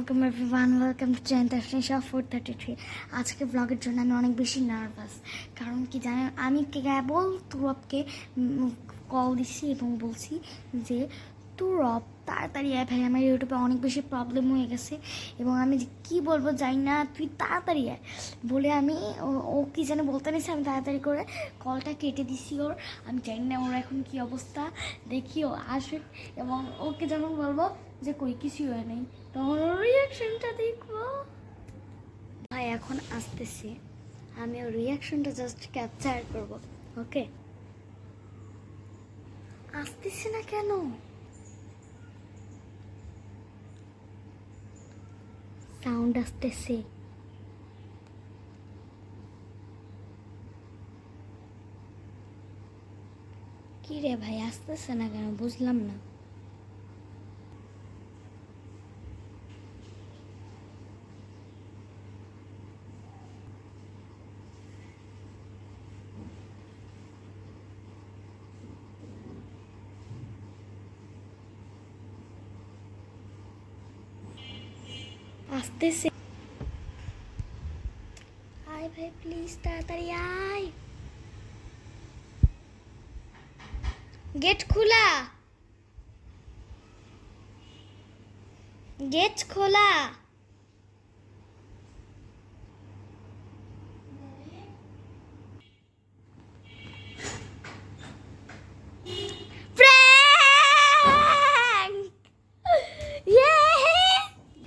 Welcome everyone, welcome to জয়ন্তশা 433। আজকে ব্লগের জন্য আমি অনেক বেশি নার্ভাস। কারণ কি জানেন, আমি কেবল তুরবকে কল দিচ্ছি এবং বলছি যে তুরব তাড়াতাড়ি আয় ভাই, আমার ইউটিউবে অনেক বেশি প্রবলেম হয়ে গেছে এবং আমি কী বলবো জানি না, তুই তাড়াতাড়ি আয় বলে আমি ও কী যেন বলতে নিছি। আমি তাড়াতাড়ি করে কলটা কেটে দিছি ওর। আমি জানি না ওর এখন কী অবস্থা, দেখি ও আসে এবং ওকে যখন বলবো যে কই কিছুই হয় নাই তখন ওর রিয়াকশনটা দেখবো। ভাই এখন আসতেছি, আমি ওর রিয়াকশনটা জাস্ট ক্যাপচার করব। ওকে, আসতেছি না কেন? সাউন্ড আসতেছে। কি রে ভাই, আসতেছে না কেন বুঝলাম না। আসতেছে। আয় ভাই প্লিজ তাড়াতাড়ি আয়। গেট খোলা, গেট খোলা।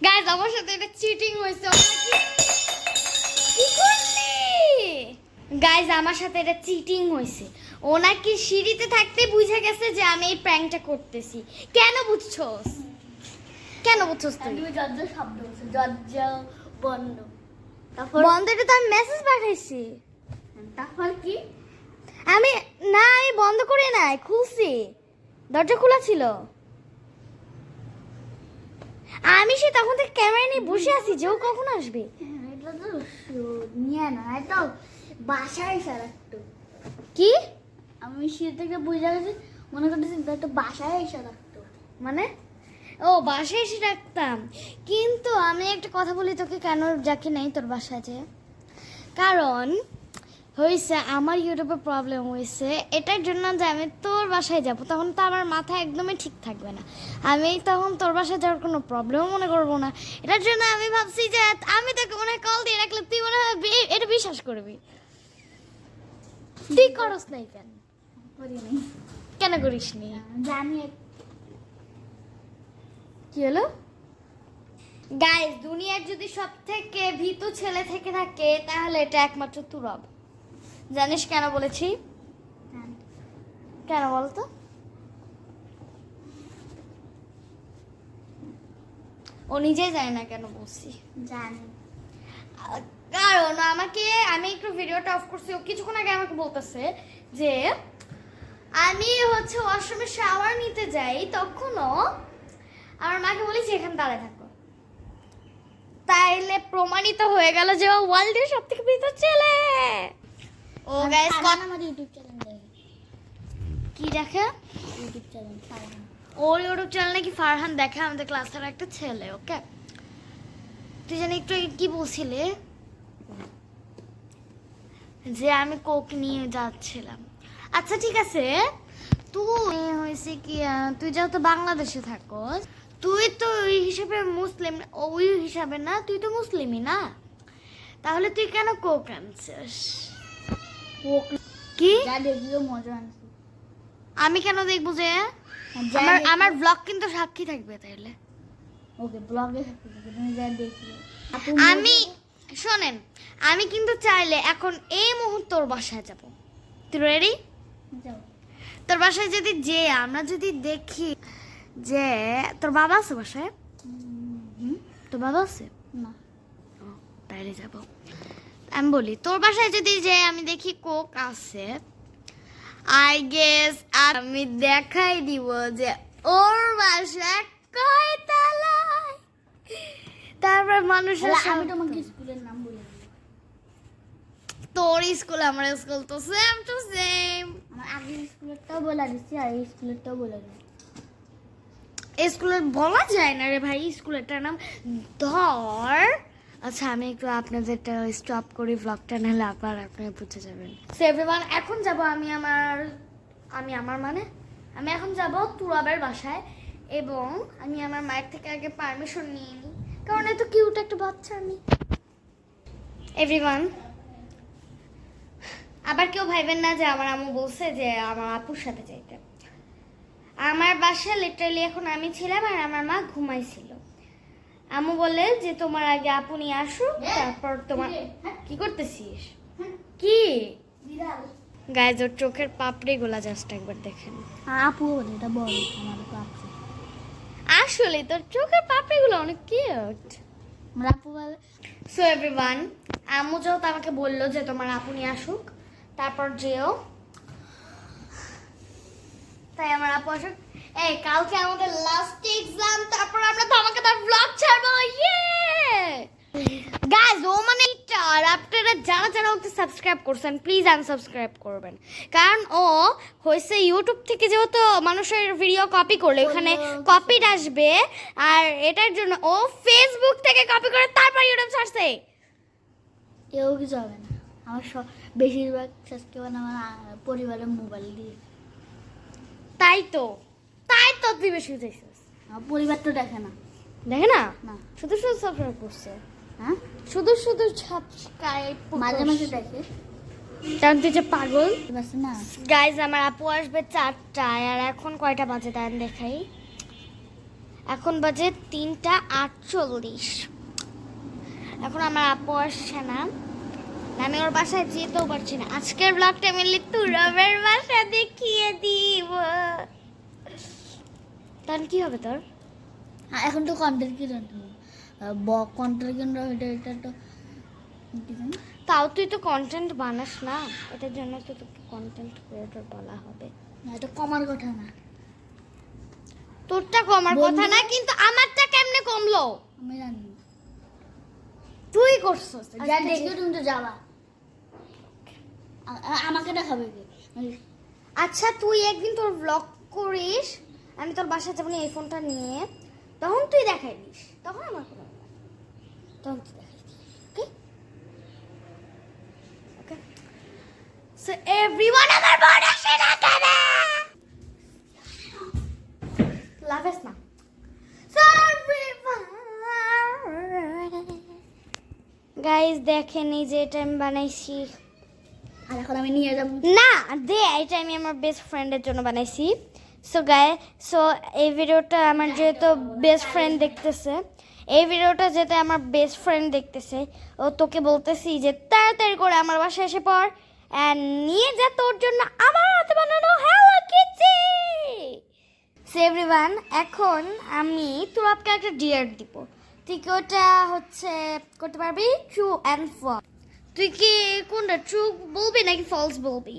গাইস আমার সাথে এটা চিটিং হয়েছে। গাইস আমার সাথে এটা চিটিং হয়েছে। ও নাকি সিঁড়িতে থাকতে বুঝে গেছে যে আমি এই প্র্যাঙ্কটা করতেছি। কেন বুঝছস? কেন বুঝছস তুই? আমি দরজা শব্দ হচ্ছে, দরজা বন্ধ। তারপর বন্ধ, এটা তো আমি মেসেজ পাঠাইছি। তারপর কি? আমি বন্ধ করে নাই, খুলছি। দরজা খোলা ছিল। আমি সে তখন থেকে ক্যামেরা নিয়ে বসে আছি যে ও কখন আসবে। এটা তো নিয়ে না, এটা বাসায় এসে রাখতো। কি আমি সিঁড়ি থেকে বুঝে গেছি, মনে করতেছি একটা বাসায় এসে রাখতো। মানে? ও বাসায় এসে রাখতাম। কিন্তু আমি একটা কথা বলি তোকে, কেন যাকে নেই তোর বাসায় যে, কারণ হয়েছে আমার ইউটিউবে প্রবলেম হয়েছে এটার জন্য যে আমি তোর বাসায় যাব, তখন তো আমার মাথা একদমই ঠিক থাকবে না। আমি তখন তোর বাসায় যাওয়ার কোনো প্রবলেমও মনে করবো না। এটার জন্য আমি ভাবছি যে আমি তোকে মনে হয় কল দিয়ে রাখলে তুই মনে হয় এটা বিশ্বাস করবি। তুই করস নাই কেন? করিনি, কেন করিস নি? জানি। কি হলো? গাইস, দুনিয়ার যদি সব থেকে ভীতু ছেলে থেকে থাকে তাহলে এটা একমাত্র তুরব। জানিস কেন বলেছি? কেন বলতো? ও নিজেই জানে না কেন বলছি। জানি কারণ আমি একটু ভিডিওটা অফ করছি, ও কিছুক্ষণ আগে আমাকে বলতেছে যে আমি ওয়াশরুমে শাওয়ার নিতে যাই, তখনও আমার মাকে বলেছি এখানে দাঁড়ায় থাকো। তাইলে প্রমাণিত হয়ে গেল যে ও ওয়ার্ল্ডের সব থেকে ভীতু ছেলে। ও গাইস, আমার ইউটিউব চ্যানেল দেখে। কি দেখে? YouTube channel Farhan. ওর ইউটিউব চ্যানেল নাকি ফারহান দেখে, আমাদের ক্লাসের একটা ছেলে। ওকে, তুই জানি একটু আগে কি বলছিলে যে আমি কোক নিয়ে যাচ্ছিলাম। আচ্ছা ঠিক আছে, তুই হয়েছে কি, তুই যেহেতু বাংলাদেশে থাকস, তুই তো ওই হিসেবে মুসলিম, ওই হিসাবে না, তুই তো মুসলিমই না, তাহলে তুই কেন কোক আনছিস? কোক কি? যা দেখিও মজা আনছি। আমি কেন দেখবো যে? আমার ব্লগ কিন্তু সাক্ষী থাকবে তাইলে। ওকে, ব্লগে তুমি যা দেখিও। আমি শোনেন, আমি কিন্তু চাইলে এখন এই মুহূর্তে ওর বাসায় যাব। তুই রেডি? যাও। তোর বাসায় যদি যে আমরা যদি দেখি যে তোর বাবা আছে বাসায়, তোর বাবা আছে না, তাইলে যাব। আমি বলি তোর বাসায় যদি যে আমি দেখি কোক আছে, আই গেস আমি দেখাই দিব যে ওর বাসা কয় তলায়। তারপর মানুষের আমি তোমাকে স্কুলের নাম বলে দিই। তোর স্কুল আমার স্কুল তো সেম টু সেম। আমার আগের স্কুলেরটাও বলে দিচ্ছি আর এই স্কুলেরটাও বলে দিই। স্কুলের বলা যায় না রে ভাই, স্কুলেরটার নাম ধর। আচ্ছা আমি একটু আপনাদেরটা স্টপ করি ব্লগটা, নাহলে আবার আপনারা বুঝে যাবেন। সো এভরিওয়ান, এখন যাব আমি এখন যাব তুরাবের বাসায়, এবং আমি আমার মায়ের থেকে আগে পারমিশন নিয়ে নিই, কারণ এত কিউট একটা বাচ্চা আমি। এভরিওয়ান, আবার কেউ ভাইবেন না যে আমার আম্মু বলছে যে আমার আপুর সাথে যাইতে। আমার বাসায় লিটারালি এখন আমি ছিলাম আর আমার মা ঘুমাইছিল। আম্মু বলে যে তোমার আগে আপু নিয়ে আসুক, তারপর তোমার। কি করতেছিস? কি গাইজ, ওর চোখের পাপড়ি গুলা জাস্ট একবার দেখেন। আপু বলে এটা বল আমার আপু। আসলে তোর চোখের পাপড়ি গুলো অনেক কিউট। আমার আপু বলে। সো এভরিওয়ান, আম্মু যেহেতু আমাকে বললো যে তোমার আপু নিয়ে আসুক, তারপর যেও, তাই আমার আপু আসুক। এই কালকে আমাদের লাস্ট এক্সাম, তারপর আমরা ধামাকাদার ব্লগ ছাড়বো। ইয়ে গাইস, ও মানে আর আপনারা যারা যারা ওকে সাবস্ক্রাইব করছেন প্লিজ আনসাবস্ক্রাইব করবেন, কারণ ও হয়েছে ইউটিউব থেকে যেহেতু মানুষের ভিডিও কপি করলে ওখানে কপিড আসবে, আর এটার জন্য ও ফেসবুক থেকে কপি করে তারপর ইউটিউব ছাড়ছে। কেউ কিছু হবে না, আমার সব বেশিরভাগ সাবস্ক্রাইবার আমার পরিবারের মোবাইল দিয়ে। তাই তো তুই বেশি বুঝাইছিস। আমার পরিবার তো দেখে না। দেখে না? না। শুধু সাবস্ক্রাইব করছে। হ্যাঁ, শুধু সাবস্ক্রাইব মাঝে মাঝে দেখে। কারণ তুই যে পাগল। বাস না। গাইজ, আমার আপু আসবে 4টায়, আর এখন কয়টা বাজে দেন দেখাই। এখন বাজে 3:48। এখন আমার আপু আসছে না, আমি ওর বাসায় যেতেও পারছি না। আজকের ব্লগটা মিললে তুরাবের বাসা দেখিয়ে দিব। তখন কি হবে তোর? এখন তো কন্টেন্ট ক্রিয়েটর, কন্টেন্ট ক্রিয়েটর এটা তো কি জানি। তাও তুই তো কন্টেন্ট বানাস না, এটার জন্য তো তোকে কন্টেন্ট ক্রিয়েটর বলা হবে। না, এটা কমার কথা না। তোরটা কমার কথা না, কিন্তু আমারটা কেমনে কমলো? আমি জানি না। তুই করছস। যা দেখে তুমি তো যাবা, আমাকে দেখাবে কি? আচ্ছা তুই একদিন তোর ব্লগ করিস, আমি তোর বাসায় যাবো এই ফোনটা নিয়ে, তখন তুই দেখাই দিস, তখন আমার কোনো ব্যাপার না। তখন তুই দেখাই this, okay okay. So everyone, আমার বোন আসে না কেন? লাভেস না। সো গাইস দেখেন, এই যে এটা আমি বানাইছি। আর এখন আমি নিয়ে যাবো না দে, এটা আমি আমার বেস্ট ফ্রেন্ডের জন্য বানাইছি। সো এই ভিডিওটা আমার যেহেতু বেস্ট ফ্রেন্ড দেখতেছে, ও তোকে বলতেছি যে তাড়াতাড়ি করে আমার বাসায় এসে পড়, অ্যান্ড নিয়ে যা তোর জন্য আমার হাতে বানানো হ্যালো কিটি। সো এভরিওয়ান, এখন আমি তোরাকে একটা ডিয়ার দিব। তুই কি ওটা করতে পারবি? True and false. তুই কি কোনটা ট্রু বলবি নাকি ফলস বলবি?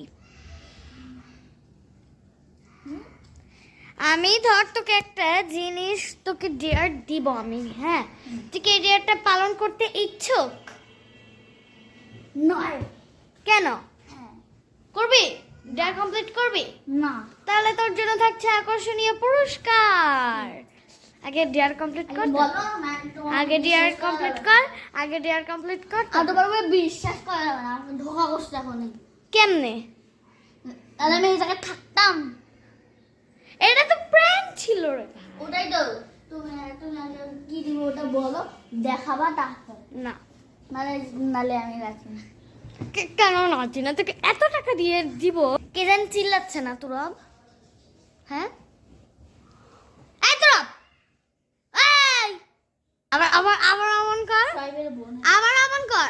আমি ধর তোকে একটা জিনিস তোকে ডিয়ার দিব আমি, হ্যাঁ, তুই কি এই ডিয়ারটা পালন করতে ইচ্ছুক? নয়। কেন? হ্যাঁ। করবি? ডিয়ার কমপ্লিট করবি? না। তাহলে তোর জন্য থাকছে আকর্ষণীয় পুরস্কার। আগে ডিয়ার কমপ্লিট কর, বলো না, আগে ডিয়ার কমপ্লিট কর। আর তোমার উপরে বিশ্বাস করা যাবে না, আমি ধোকা করছি এখন। কেমনে? তাহলে আমি এই জায়গায় থাকতাম। এটা তো প্র্যাঙ্ক ছিল রে। ওটাই তো, তুমি তুমি আগে কি দিব ওটা বলো, দেখাবা তারপর। না, নালে নালে আমি রাখি না। কেন নাচি না? তোকে এত টাকা দিয়ে দিব। কে জানি চিল্লাচ্ছে না তুরব? হ্যাঁ, এই তুরব, এই আবার আবার আবার অমন কর, সাইবের বোন। আবার অমন কর,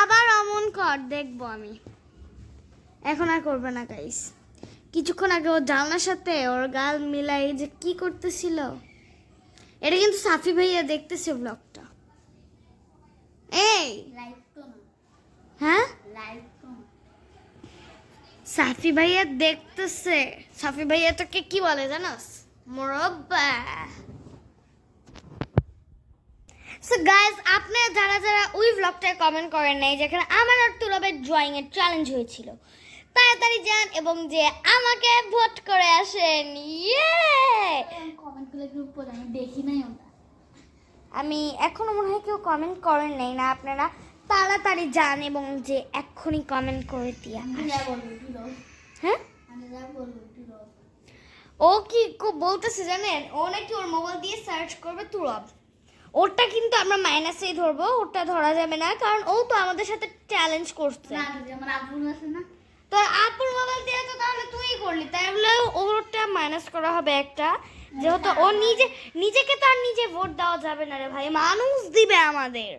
আবার অমন কর, দেখবো আমি। এখন আর করবে না গাইস। কিছুক্ষণ আগে ও জানলার সাথে ওর গাল মিলাই যে কি করতেছিল, এটা কিন্তু সাফি ভাইয়া দেখতেছে ব্লগটা। এই লাইভ তো না, হ্যাঁ, লাইভ তো না। সাফি ভাইয়া দেখতেছে। সাফি ভাইয়া তোকে কি বলে জানোস? মোরব্বা। সো গাইস, আপনারা যারা যারা ওই ব্লগটায় কমেন্ট করেন নাই যেখানে আমার আর তুরবের ড্রয়িং এর চ্যালেঞ্জ হয়েছিল, তাড়াতাড়ি যান এবং যে আমাকে ভোট করে আসেন। ইয়ে কমেন্টগুলো কি উপরে আমি দেখি নাই ওটা। আমি এখনো মনে হয় কেউ কমেন্ট করেন নাই না, আপনারা তাড়াতাড়ি যান এবং যে এক্ষুনি কমেন্ট করে দিয়ে আমি আসেন। যা বলবো একটু রব, হ্যাঁ, আমি যা বলবো একটু রব। ও কি বলতেছে জানেন, ও নাকি ওর মোবাইল দিয়ে সার্চ করবে তুরব। ওটা কিন্তু আমরা মাইনাসেই ধরবো, ওটা ধরা যাবে না, কারণ ও তো আমাদের সাথে চ্যালেঞ্জ করছে। না যদি আমার আব্বুর আছে না, তোর আপুর মোবাইল দিয়ে তো তাহলে তুই করলি, তাই বলে ওরটা মাইনাস করা হবে একটা, যেহেতু ও নিজেকে তো আর নিজে ভোট দেওয়া যাবে না রে ভাই, মানুষ দিবে আমাদের।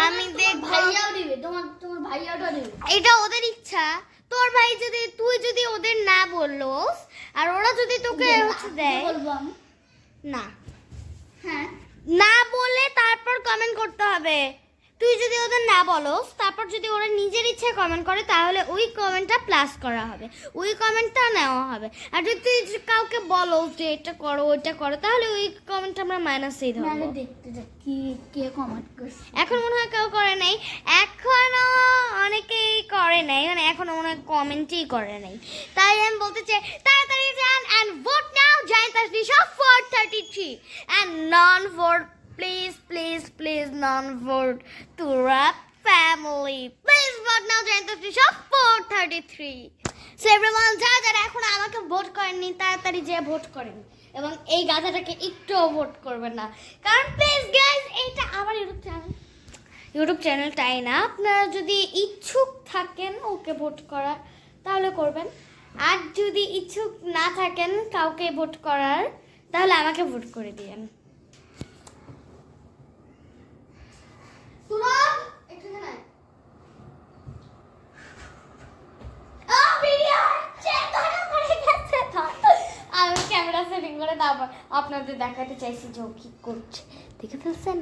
আমি তোমার দেখবো, ভাইয়াও দিবে, তোমার ভাইয়াটা দিবে। এটা ওদের ইচ্ছা। তোর ভাই যদি, তুই যদি ওদের না বললোস আর ওরা যদি তোকে হচ্ছে দেয়, বলবো আমি। না হ্যাঁ, না বলে তারপর কমেন্ট করতে হবে। তুই যদি ওদের না বলস, তারপর যদি ওরা নিজের ইচ্ছে কমেন্ট করে, তাহলে ওই কমেন্টটা প্লাস করা হবে, ওই কমেন্টটা নেওয়া হবে। আর যদি তুই কাউকে বলো যে এটা করো ওইটা করো, তাহলে ওই কমেন্টটা আমরা মাইনাসেই আমি ধরবো। দেখতে যাই কি কে কমেন্ট করছে। এখন মনে হয় কেউ করে নাই, এখনো অনেকেই করে নাই, মানে এখনো মনে হয় কমেন্টই করে নাই। তাই আমি বলতে চাই তাড়াতাড়ি যান and vote now, Giant Tasnisha 433 and non-vote please non-vote Turab family, please vote now Giant Tasnisha 433. So everyone, যারা এখন আমাকে ভোট করেননি তাড়াতাড়ি যে ভোট করেন এবং এই গাধাটাকে একটুও ভোট করবেন না, কারণ প্লিজ গাইজ এইটা আমার ইউটিউব চ্যানেলটাই না। আপনারা যদি ইচ্ছুক থাকেন ওকে ভোট করার তাহলে করবেন, আর যদি ইচ্ছুক না থাকেন কাউকে ভোট করার তাহলে আমাকে ভোট করে দিয়েন। আমি ক্যামেরা সেটিং করে তারপর আপনাদের দেখাতে চাইছি যে ও কি করছে, দেখে ফেলছেন।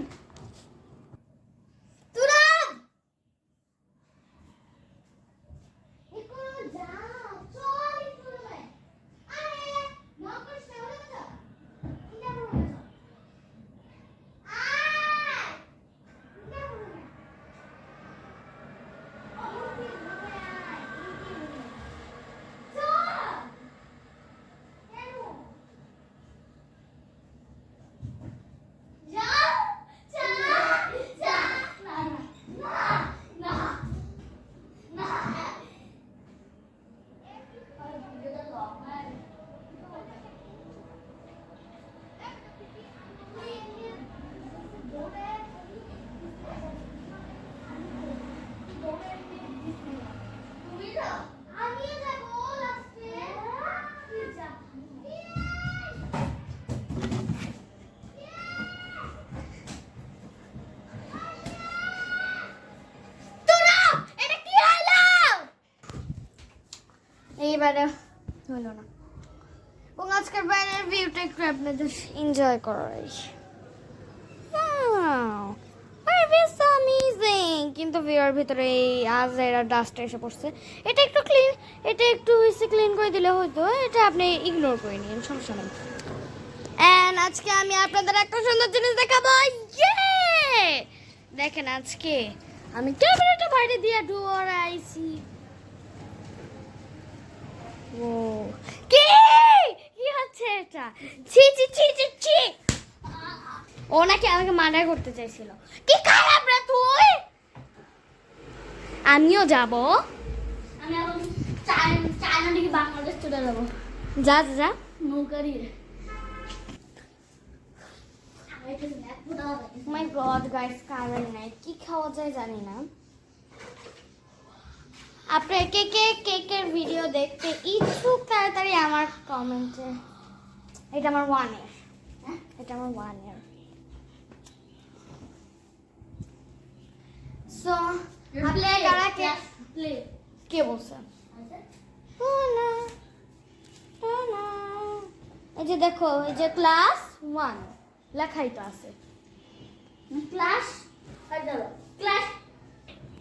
এইবারে হলো না, এবং আজকের বাইরের ভিউটা একটু আপনাদের এনজয় করাই। কিন্তু ভিউর ভিতরে এই আজ এরা ডাস্ট এসে পড়ছে, এটা একটু ক্লিন, এটা একটু হয়েছে ক্লিন করে দিলে হয়তো, এটা আপনি ইগনোর করে নিন, সমস্যা নেই। এন্ড আজকে আমি আপনাদের একটা সুন্দর জিনিস দেখাবো। দেখেন আজকে আমি ক্যামেরাটা বাইরে দিয়ে ডোরাইছি। ও কি কি হচ্ছে এটা, ছি ছি ছি ছি ছি। ও নাকি আমাকে মার্ডার করতে চাইছিল, কি খারাপ রে তুই। আমিও যাব, আমি এখন চায়না থেকে বাংলাদেশ চলে যাবো। যা যা নৌকারি। মাই গড গাইস, কারেন্ট নাই, কি খাওয়া যায় জানি না। আপনার কেকের ভিডিও দেখতে ইচ্ছুক তাড়াতাড়ি আমার কমেন্টে, এটা আমার 1 ইয়ার, এটা আমার 1 ইয়ার। সো আপনারা কে বলছে? এই যে দেখো, এই যে ক্লাস 1 লেখাই তো আছে। ক্লাস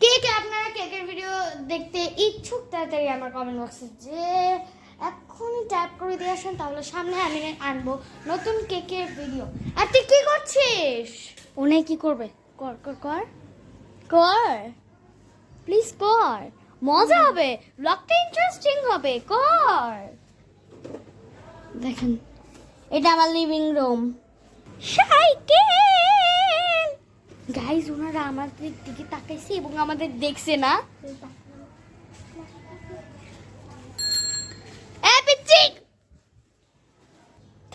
কে আপনারা কেকের ভিডিও দেখতে ইচ্ছুক তাড়াতাড়ি আমার কমেন্ট বক্সে যে এখনই ট্যাপ করে দিয়ে আসেন, তাহলে সামনে আমি আনবো নতুন কেকের ভিডিও। আর তুই কি করছিস? ওনে কি করবে? কর কর কর কর, প্লিজ কর। মজা হবে, ব্লগটা ইন্টারেস্টিং হবে, কর। দেখেন এটা আমার লিভিং রুম। সাইকেল গাইস, ওনারা আমাদের দিকে তাকাইছে এবং আমাদের দেখছে না।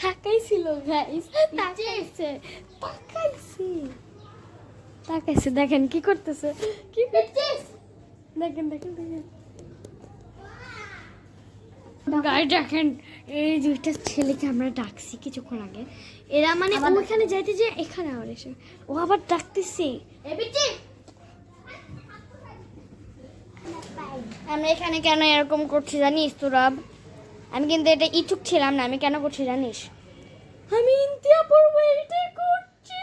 তাকাইছিল গাইস, তাকাইছে তাকাইছে তাকাইছে। দেখেন কি করতেছে, কি করছিস, দেখেন দেখেন দেখেন গাইস। দেখেন এই দুইটা ছেলেকে আমরা ডাকছি কিছুক্ষণ আগে, এরা মানে ওখানে যাইতে যে এখানে আবার এসে ও আবার ডাকতেছে। আমরা এখানে কেন এরকম করছি জানিস তোরা? আমি কিন্তু এটা ইচ্ছুক ছিলাম না। আমি কেন করছি জানিস? আমি ইন্তিয়া পড়বো এটা করছি।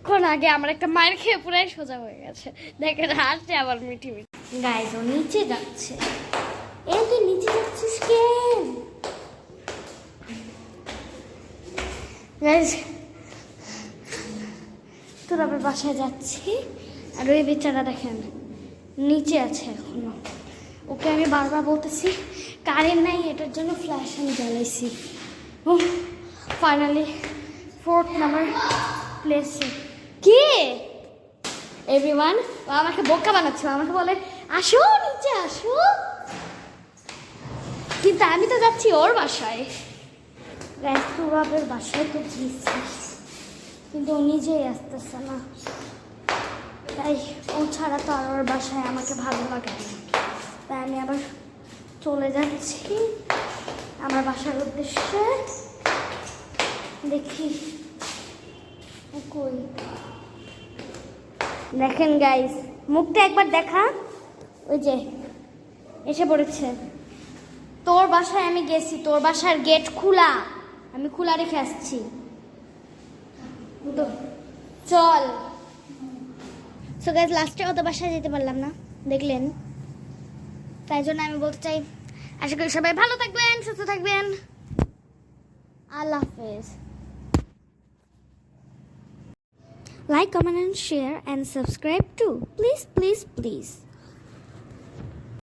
কোন আগে আমার একটা মায়ের খেয়ে পুরাই সোজা হয়ে গেছে। দেখেন হাসছে আবার মিঠি মিঠি। গাইস ও নিচে যাচ্ছে। এই তুই নিচে যাচ্ছিস কেন? গাইস তোরা আবার বাসায় যাচ্ছি আর ওই বেচারা দেখেন নিচে আছে এখনো। ওকে আমি বারবার বলতেছি কারেন্ট নাই, এটার জন্য ফ্ল্যাশ আমি জ্বালাইছি। ও ফাইনালি 4th নাম্বার প্লেসে। কি এভরিওয়ান, ও আমাকে বোকা বানাচ্ছে, আমাকে বলে আসো নিচে আসো, কিন্তু আমি তো যাচ্ছি ওর বাসায়। রাইসুরাবের বাসায় তো গিয়েছি, কিন্তু ও নিজেই আসতেছে না। তাই ও ছাড়া তো আর ওর বাসায় আমাকে ভালো লাগে না। তাই আমি আবার চলে যাচ্ছি আমার বাসার উদ্দেশ্যে। দেখি ও কই। দেখেন গাইস, মুখটা একবার দেখা, ওই যে এসে পড়েছে। তোর বাসায় আমি গেছি, তোর বাসার গেট খোলা, আমি খোলা রেখে আসছি। চল। সো গাইস লাস্টে ওদের বাসায় যেতে পারলাম না, দেখলেন। তাই জন্য আমি বলতে চাই আশা করি সবাই ভালো থাকবেন, সুস্থ থাকবেন। আল্লাহ হাফেজ। Like, comment and share and subscribe too. Please, please, please.